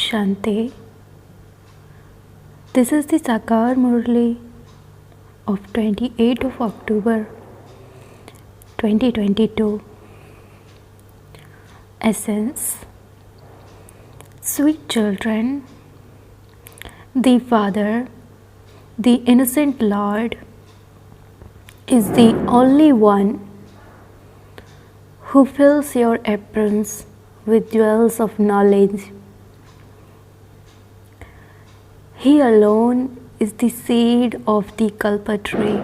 Shanti. This is the Sakar Murli of 28th of October 2022. Essence. Sweet children, the Father, the innocent Lord, is the only one who fills your aprons with jewels of knowledge. He alone is the seed of the Kalpa tree.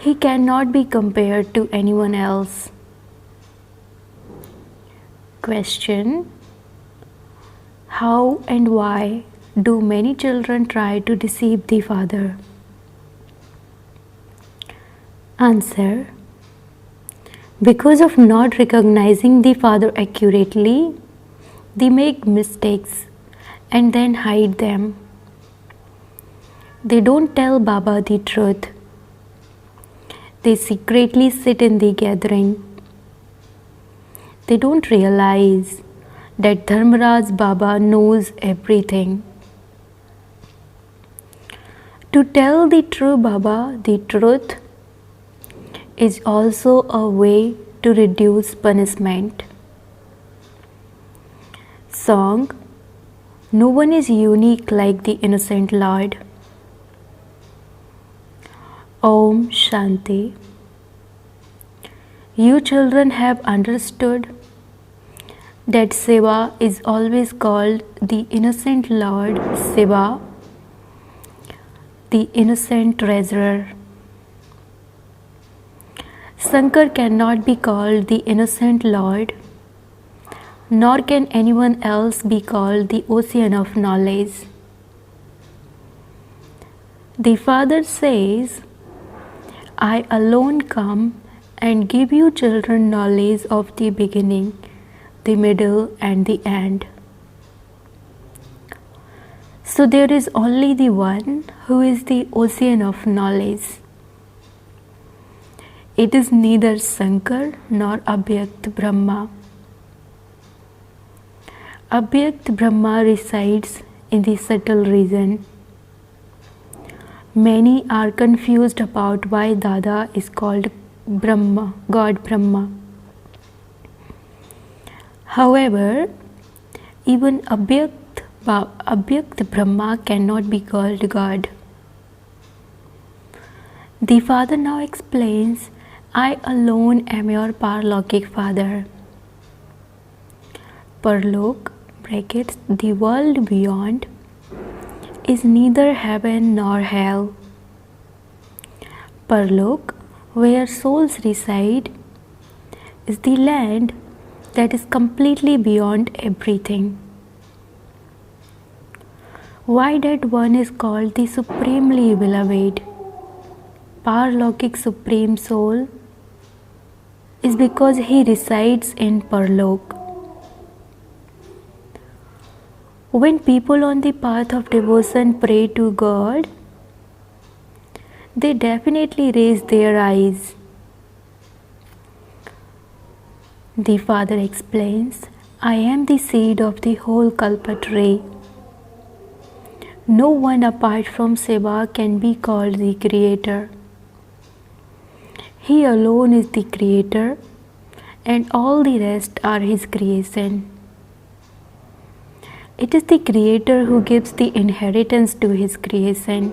He cannot be compared to anyone else. Question: how and why do many children try to deceive the Father? Answer: because of not recognizing the Father accurately, they make mistakes and then hide them. They don't tell Baba the truth. They secretly sit in the gathering. They don't realize that Dharmaraj Baba knows everything. To tell the true Baba the truth is also a way to reduce punishment. Song: no one is unique like the innocent Lord. Om Shanti. You children have understood that Seva is always called the innocent Lord Seva, the innocent treasurer. Shankar cannot be called the innocent Lord, nor can anyone else be called the ocean of knowledge. The Father says, I alone come and give you children knowledge of the beginning, the middle and the end. So there is only the one who is the ocean of knowledge. It is neither Shankar nor Abhyakt Brahma. Abhyakt Brahma resides in the subtle region. Many are confused about why Dada is called Brahma, God Brahma. However, even Abhyakt Brahma cannot be called God. The Father now explains, I alone am your Paralokik Father. Parlok (brackets), the world beyond, is neither heaven nor hell. Parlok, where souls reside, is the land that is completely beyond everything. Why that one is called the supremely beloved, Paralokik Supreme Soul, is because he resides in Parlok. When people on the path of devotion pray to God, they definitely raise their eyes. The Father explains, I am the seed of the whole Kalpa tree. No one apart from Seva can be called the Creator. He alone is the Creator, and all the rest are His creation. It is the Creator who gives the inheritance to His creation.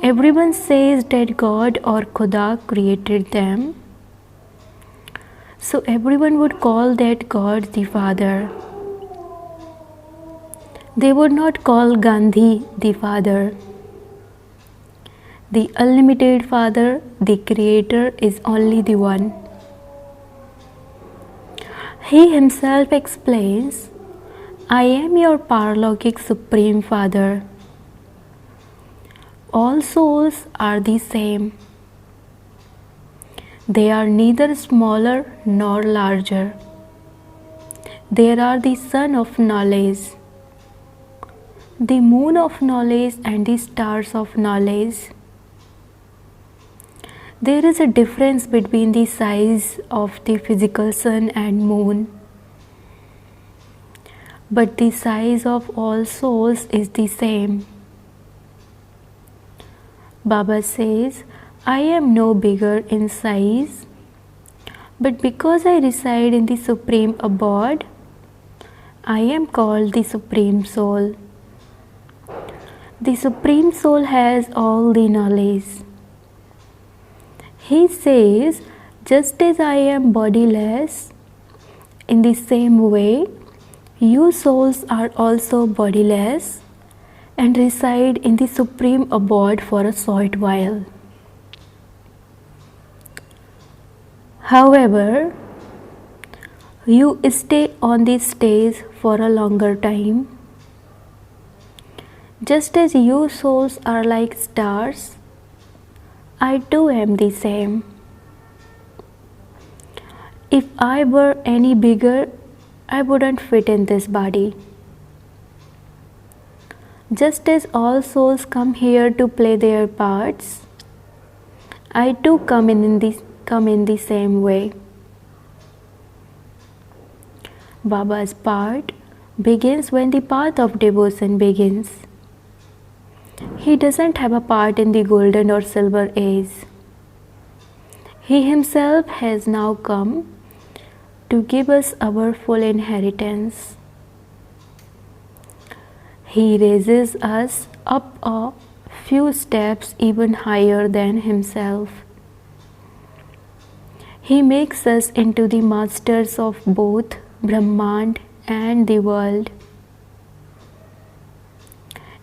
Everyone says that God or Khuda created them, so everyone would call that God the Father. They would not call Gandhi the Father. The unlimited Father, the Creator, is only the one. He himself explains, I am your Paralokik Supreme Father. All souls are the same. They are neither smaller nor larger. They are the sun of knowledge, the moon of knowledge and the stars of knowledge. There is a difference between the size of the physical sun and moon. but the size of all souls is the same. Baba says, I am no bigger in size, but because I reside in the Supreme Abode, I am called the Supreme Soul. The Supreme Soul has all the knowledge. He says, just as I am bodiless, in the same way, you souls are also bodiless and reside in the Supreme Abode for a short while. However, you stay on this stage for a longer time. Just as you souls are like stars, I too am the same. If I were any bigger, I wouldn't fit in this body. Just as all souls come here to play their parts, I too come in the same way. Baba's part begins when the path of devotion begins. He doesn't have a part in the golden or silver age. He himself has now come to give us our full inheritance. He raises us up a few steps even higher than himself. He makes us into the masters of both Brahmand and the world.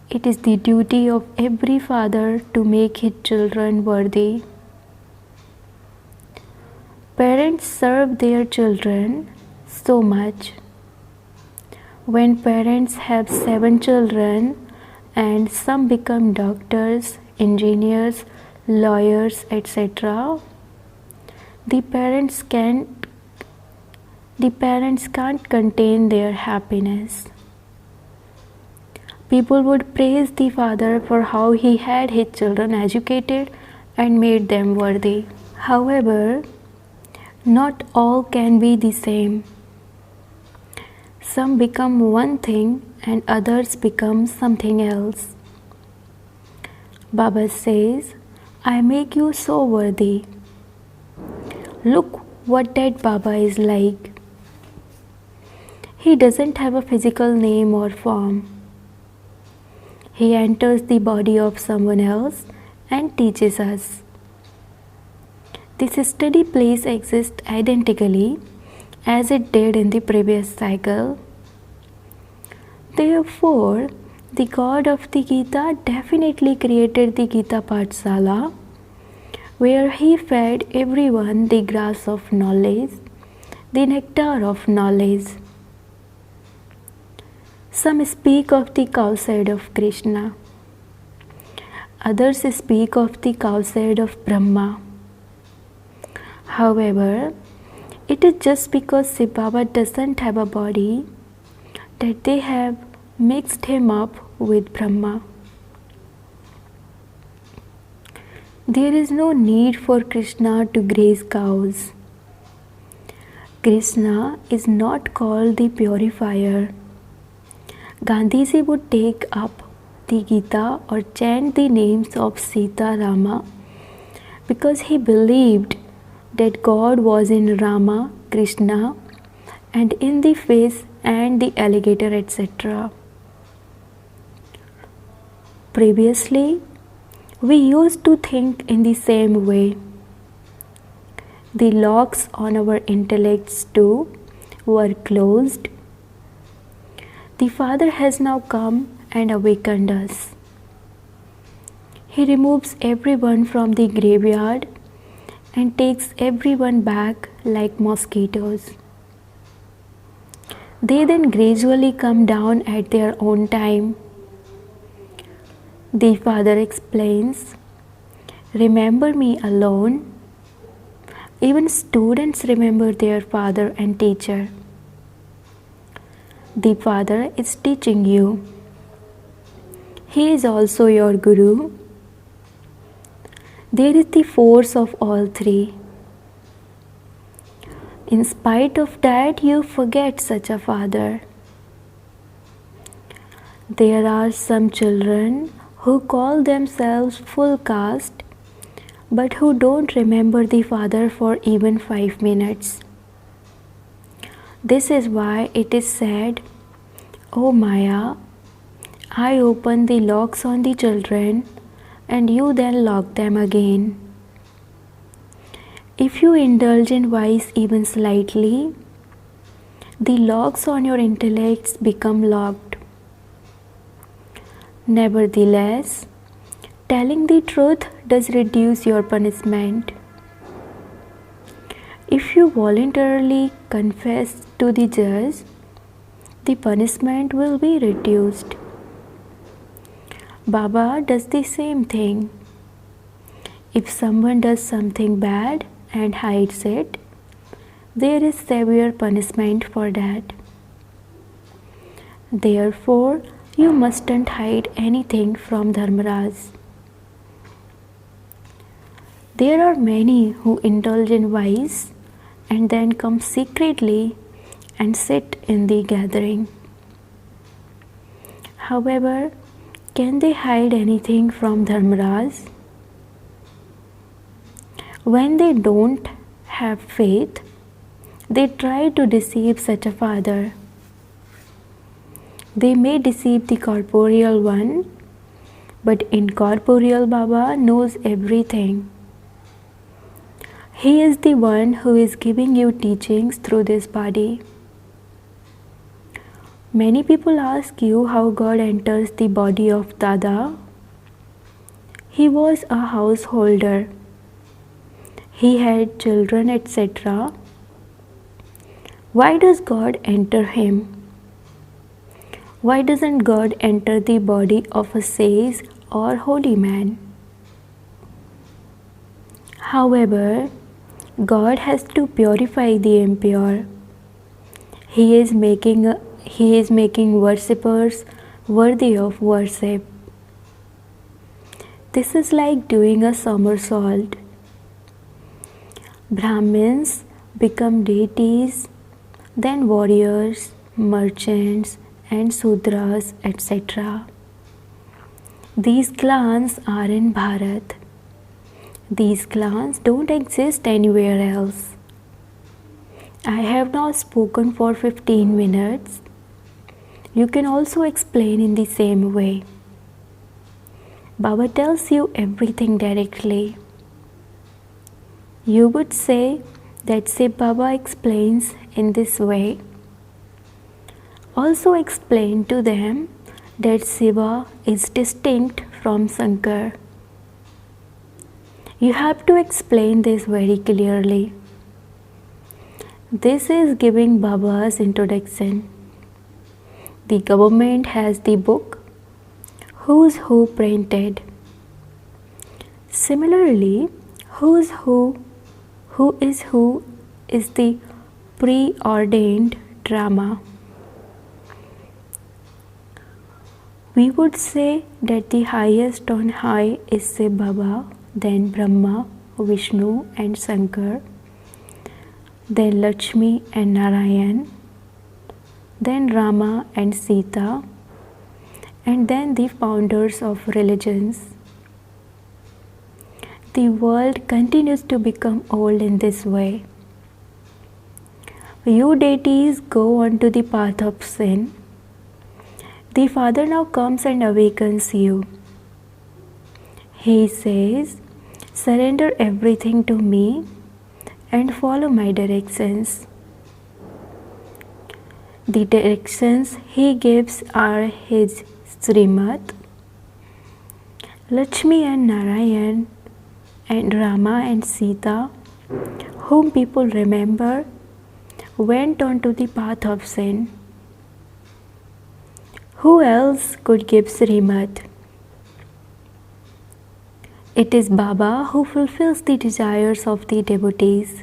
It is the duty of every father to make his children worthy. Parents serve their children so much. When parents have 7 children and some become doctors, engineers, lawyers, etc., the parents can't contain their happiness. People would praise the father for how he had his children educated and made them worthy. However, not all can be the same. Some become one thing and others become something else. Baba says, I make you so worthy. Look what that Baba is like. He doesn't have a physical name or form. He enters the body of someone else and teaches us. This study place exists identically as it did in the previous cycle. Therefore, the God of the Gita definitely created the Gita Pathsala, where he fed everyone the grass of knowledge, the nectar of knowledge. Some speak of the cowside of Krishna. Others speak of the cowside of Brahma. However, it is just because Shiv Baba doesn't have a body that they have mixed him up with Brahma. There is no need for Krishna to graze cows. Krishna is not called the purifier. Gandhiji would take up the Gita or chant the names of Sita Rama because he believed that God was in Rama, Krishna, and in the face and the alligator, etc. Previously, we used to think in the same way. The locks on our intellects too were closed. The Father has now come and awakened us. He removes everyone from the graveyard and takes everyone back like mosquitoes. They then gradually come down at their own time. The Father explains, remember me alone. Even students remember their father and teacher. The Father is teaching you. He is also your Guru. There is the force of all three. In spite of that, you forget such a father. There are some children who call themselves full caste but who don't remember the father for even 5 minutes. This is why it is said, "O Maya, I open the locks on the children and you then lock them again." If you indulge in vice even slightly, the locks on your intellects become locked. Nevertheless, telling the truth does reduce your punishment. If you voluntarily confess to the judge, the punishment will be reduced. Baba does the same thing. If someone does something bad and hides it, there is severe punishment for that. Therefore, you mustn't hide anything from Dharmaraj. There are many who indulge in vice and then come secretly and sit in the gathering. However, can they hide anything from Dharmaraj? When they don't have faith, they try to deceive such a father. They may deceive the corporeal one, but incorporeal Baba knows everything. He is the one who is giving you teachings through this body. Many people ask you how God enters the body of Dada. He was a householder. He had children, etc. Why does God enter him? Why doesn't God enter the body of a sage or holy man? However, God has to purify the impure. He is making worshippers worthy of worship. This is like doing a somersault. Brahmins become deities, then warriors, merchants, and Sudras, etc. These clans are in Bharat. These clans don't exist anywhere else. I have now spoken for 15 minutes. You can also explain in the same way. Baba tells you everything directly. You would say that Shiv Baba explains in this way. Also explain to them that Shiva is distinct from Shankar. You have to explain this very clearly. This is giving Baba's introduction. The government has the book Who's Who printed. Similarly, Who's Who is the preordained drama. We would say that the highest on high is Shiv Baba, then Brahma, Vishnu and Shankar, then Lakshmi and Narayan, then Rama and Sita, and then the founders of religions. The world continues to become old in this way. You deities go on to the path of sin. The Father now comes and awakens you. He says, "Surrender everything to me and follow my directions." The directions he gives are his Srimad. Lakshmi and Narayan and Rama and Sita, whom people remember, went on to the path of sin. Who else could give Srimad? It is Baba who fulfills the desires of the devotees.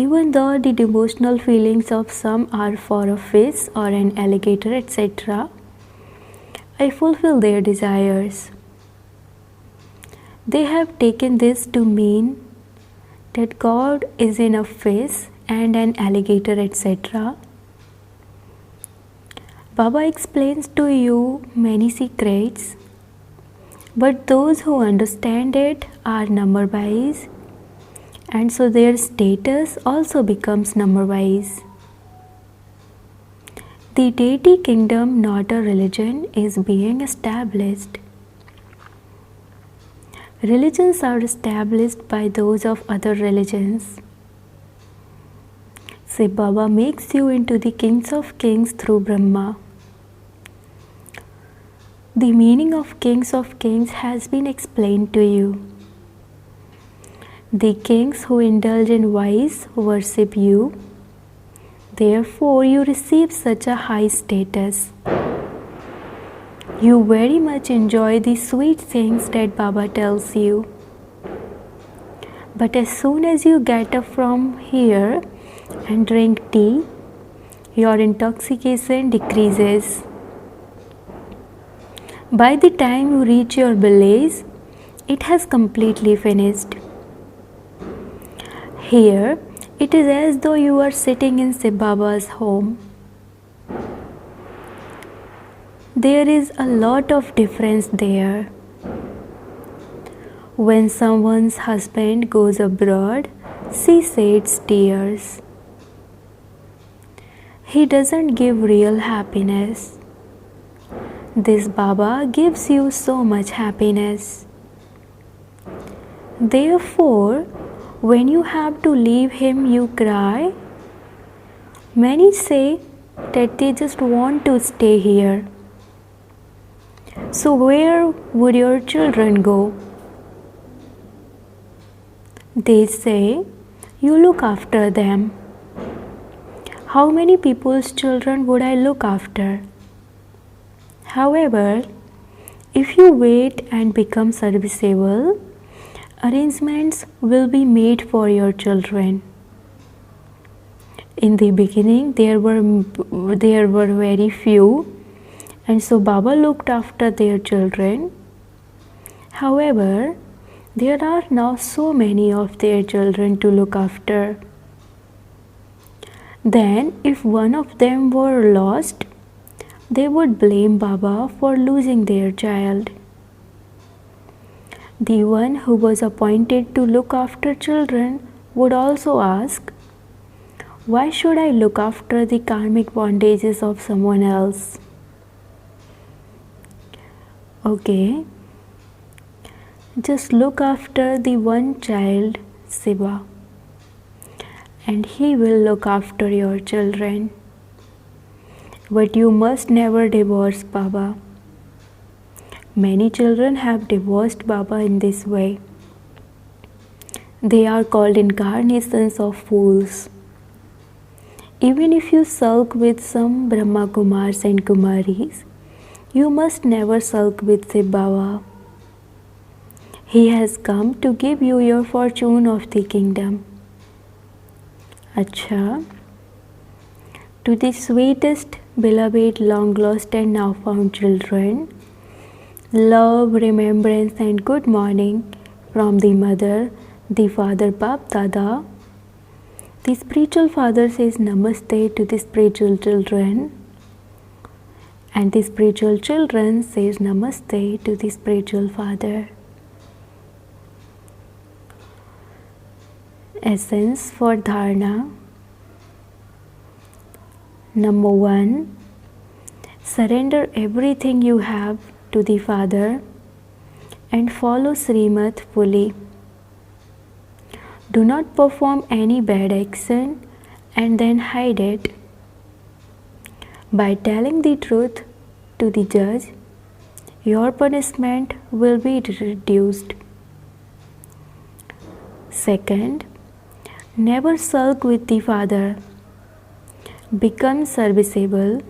Even though the devotional feelings of some are for a fish or an alligator, etc., I fulfill their desires. They have taken this to mean that God is in a fish and an alligator, etc. Baba explains to you many secrets, but those who understand it are number wise, and so their status also becomes number wise. The deity kingdom, not a religion, is being established. Religions are established by those of other religions. Shiv Baba makes you into the kings of kings through Brahma. The meaning of kings has been explained to you. The kings who indulge in vice worship you. Therefore, you receive such a high status. You very much enjoy the sweet things that Baba tells you. But as soon as you get up from here and drink tea, your intoxication decreases. By the time you reach your village, it has completely finished. Here, it is as though you are sitting in Shiv Baba's home. There is a lot of difference there. When someone's husband goes abroad, she sheds tears. He doesn't give real happiness. This Baba gives you so much happiness. Therefore, when you have to leave him, you cry. Many say that they just want to stay here. So where would your children go? They say, you look after them. How many people's children would I look after? However, if you wait and become serviceable, arrangements will be made for your children. In the beginning, there were very few, and so Baba looked after their children. However, there are now so many of their children to look after. Then, if one of them were lost, they would blame Baba for losing their child. The one who was appointed to look after children would also ask, why should I look after the karmic bondages of someone else? Okay, just look after the one child, Shiva, and he will look after your children. But you must never divorce Baba. Many children have divorced Baba in this way. They are called incarnations of fools. Even if you sulk with some Brahma Kumars and Kumaris, you must never sulk with Shiv Baba. He has come to give you your fortune of the kingdom. Acha. To the sweetest, beloved, long lost and now found children, love, remembrance and good morning from the mother, the father Bap Dada. The spiritual father says Namaste to the spiritual children, and the spiritual children says Namaste to the spiritual father. Essence for Dharana. Number 1. Surrender everything you have to the Father and follow Srimad fully. Do not perform any bad action and then hide it. By telling the truth to the judge, your punishment will be reduced. Second, never sulk with the Father. Become serviceable.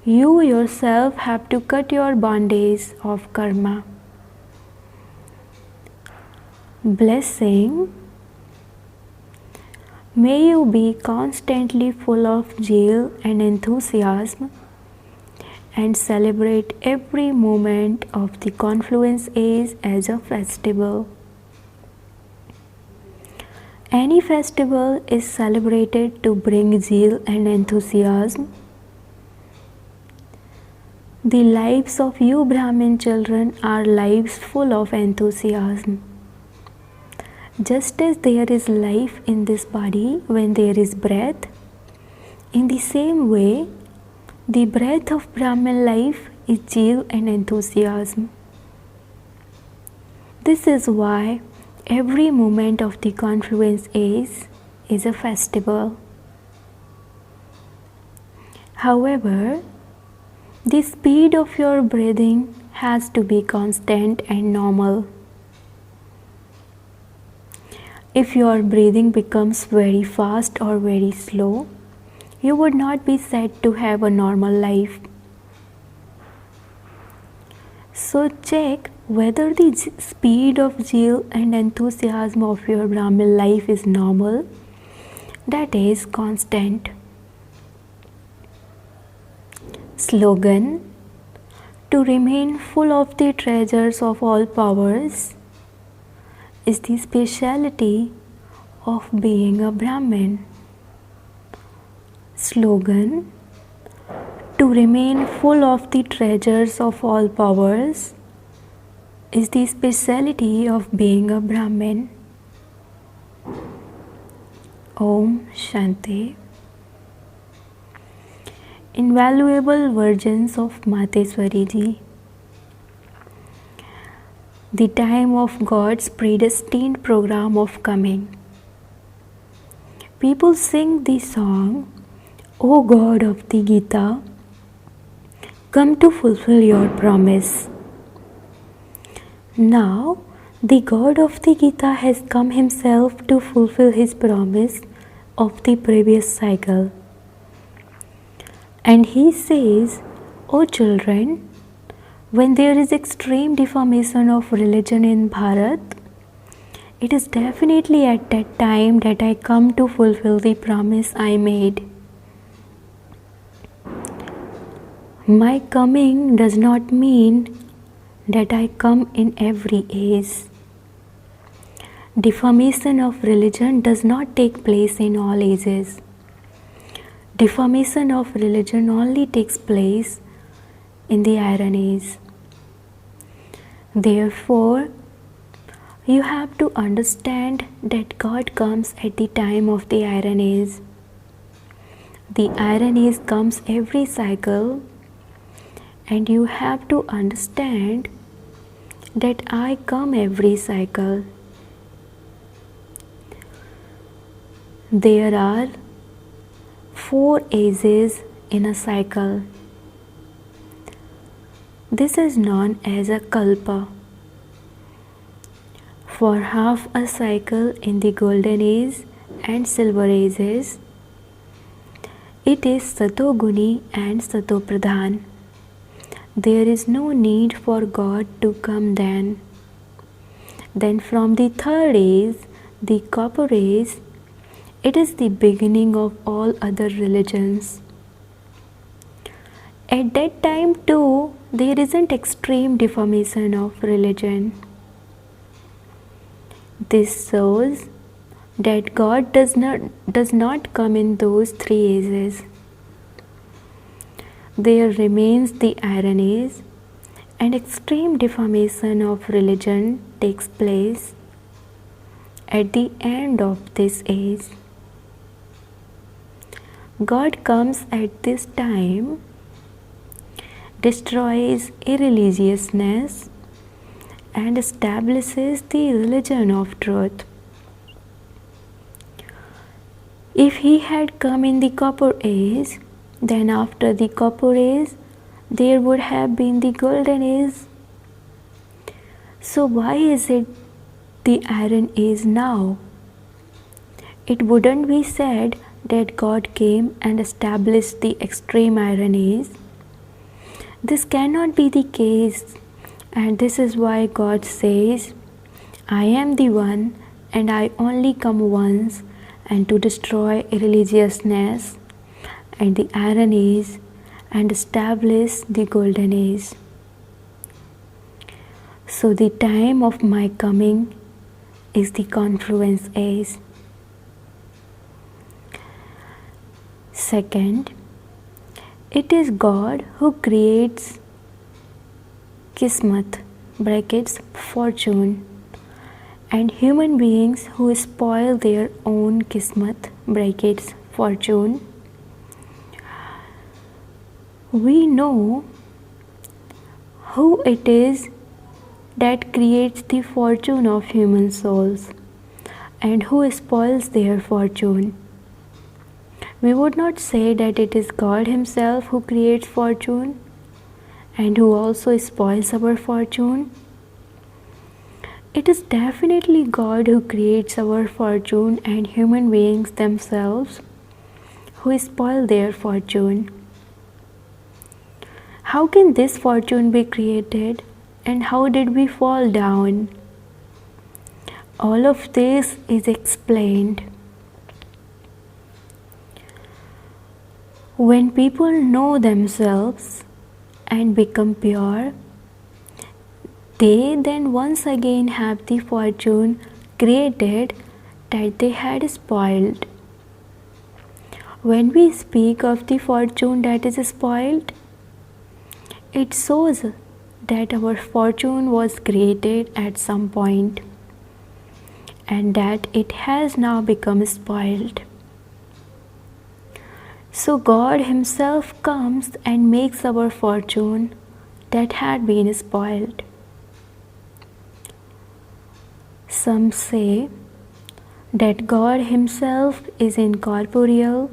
You yourself have to cut your bondage of karma. Blessing. May you be constantly full of zeal and enthusiasm and celebrate every moment of the confluence age as a festival. Any festival is celebrated to bring zeal and enthusiasm. The lives of you Brahmin children are lives full of enthusiasm. Just as there is life in this body when there is breath, in the same way, the breath of Brahmin life is zeal and enthusiasm. This is why every moment of the confluence is a festival. However, the speed of your breathing has to be constant and normal. If your breathing becomes very fast or very slow, you would not be said to have a normal life. So check whether the speed of zeal and enthusiasm of your Brahmin life is normal, that is constant. Slogan: to remain full of the treasures of all powers is the speciality of being a Brahmin. Slogan: to remain full of the treasures of all powers is the speciality of being a Brahmin. Om Shanti. Invaluable virgins of Mateswari Ji. The time of God's predestined program of coming. People sing the song, O God of the Gita, come to fulfill your promise. Now, the God of the Gita has come himself to fulfill his promise of the previous cycle. And he says, O children, when there is extreme deformation of religion in Bharat, it is definitely at that time that I come to fulfill the promise I made. My coming does not mean that I come in every age. Deformation of religion does not take place in all ages. Deformation of religion only takes place in the Iron Age. Therefore, you have to understand that God comes at the time of the Iron Age. The Iron Age comes every cycle, and you have to understand that I come every cycle. There are 4 ages in a cycle. This is known as a kalpa. For half a cycle in the golden age and silver ages, it is satoguni and satopradhan. There is no need for God to come then. Then from the third age, the copper age, it is the beginning of all other religions. At that time too, there isn't extreme deformation of religion. This shows that God does not come in those 3 ages. There remains the Iron Age, and extreme deformation of religion takes place at the end of this age. God comes at this time, destroys irreligiousness, and establishes the religion of truth. If he had come in the Copper Age, then after the Copper Age, there would have been the Golden Age. So why is it the Iron Age now? It wouldn't be said that God came and established the extreme Iron Age. This cannot be the case, and this is why God says, I am the one, and I only come once, and to destroy irreligiousness and the Iron Age and establish the Golden Age. So the time of my coming is the confluence age. Second, it is God who creates kismat brackets fortune, and human beings who spoil their own kismat brackets fortune. We know who it is that creates the fortune of human souls and who spoils their fortune. We would not say that it is God Himself who creates fortune and who also spoils our fortune. It is definitely God who creates our fortune and human beings themselves who spoil their fortune. How can this fortune be created, and how did we fall down? All of this is explained. When people know themselves and become pure, they then once again have the fortune created that they had spoiled. When we speak of the fortune that is spoiled, it shows that our fortune was created at some point and that it has now become spoiled. So God Himself comes and makes our fortune that had been spoiled. Some say that God Himself is incorporeal,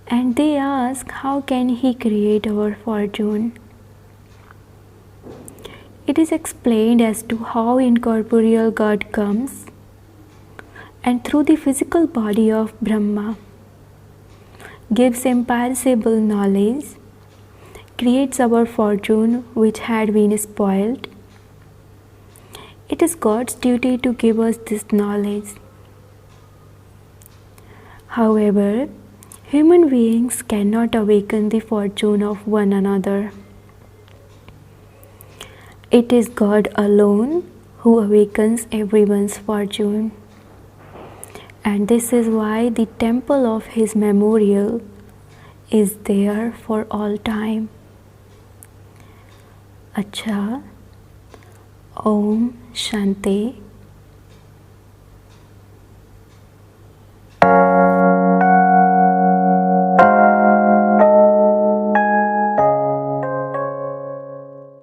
and they ask, how can He create our fortune? It is explained as to how incorporeal God comes, and through the physical body of Brahma gives imperishable knowledge, creates our fortune which had been spoiled. It is God's duty to give us this knowledge. However, human beings cannot awaken the fortune of one another. It is God alone who awakens everyone's fortune. And this is why the temple of His memorial is there for all time. Acha, Om Shanti.